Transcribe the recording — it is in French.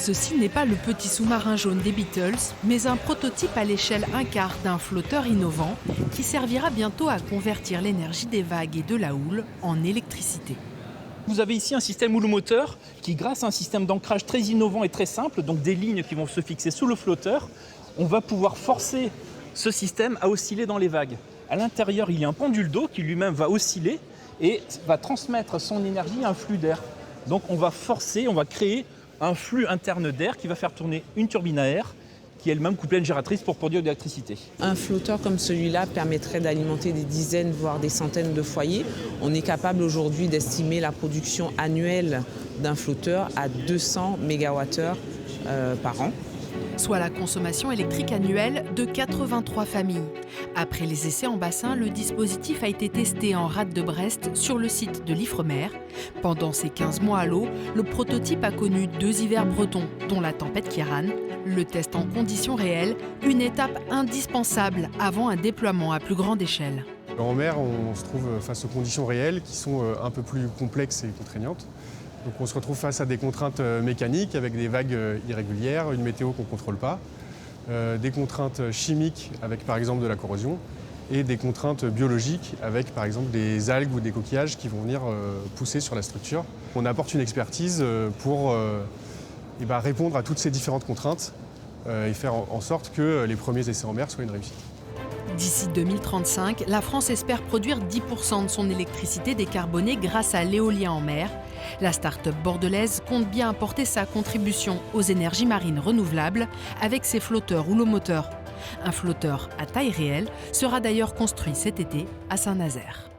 Ceci n'est pas le petit sous-marin jaune des Beatles, mais un prototype à l'échelle 1/4 d'un flotteur innovant qui servira bientôt à convertir l'énergie des vagues et de la houle en électricité. Vous avez ici un système houlomoteur qui, grâce à un système d'ancrage très innovant et très simple, donc des lignes qui vont se fixer sous le flotteur, on va pouvoir forcer ce système à osciller dans les vagues. À l'intérieur, il y a un pendule d'eau qui lui-même va osciller et va transmettre son énergie à un flux d'air. Donc on va forcer, on va créer un flux interne d'air qui va faire tourner une turbine à air qui elle-même couplée à une génératrice pour produire de l'électricité. Un flotteur comme celui-là permettrait d'alimenter des dizaines, voire des centaines de foyers. On est capable aujourd'hui d'estimer la production annuelle d'un flotteur à 200 MWh par an. Soit la consommation électrique annuelle de 83 familles. Après les essais en bassin, le dispositif a été testé en rade de Brest sur le site de l'Ifremer. Pendant ces 15 mois à l'eau, le prototype a connu 2 hivers bretons, dont la tempête Kiran. Le test en conditions réelles, une étape indispensable avant un déploiement à plus grande échelle. En mer, on se trouve face aux conditions réelles qui sont un peu plus complexes et contraignantes. Donc on se retrouve face à des contraintes mécaniques avec des vagues irrégulières, une météo qu'on ne contrôle pas, des contraintes chimiques avec par exemple de la corrosion et des contraintes biologiques avec par exemple des algues ou des coquillages qui vont venir pousser sur la structure. On apporte une expertise pour répondre à toutes ces différentes contraintes et faire en sorte que les premiers essais en mer soient une réussite. D'ici 2035, la France espère produire 10% de son électricité décarbonée grâce à l'éolien en mer. La start-up bordelaise compte bien apporter sa contribution aux énergies marines renouvelables avec ses flotteurs houlomoteurs. Un flotteur à taille réelle sera d'ailleurs construit cet été à Saint-Nazaire.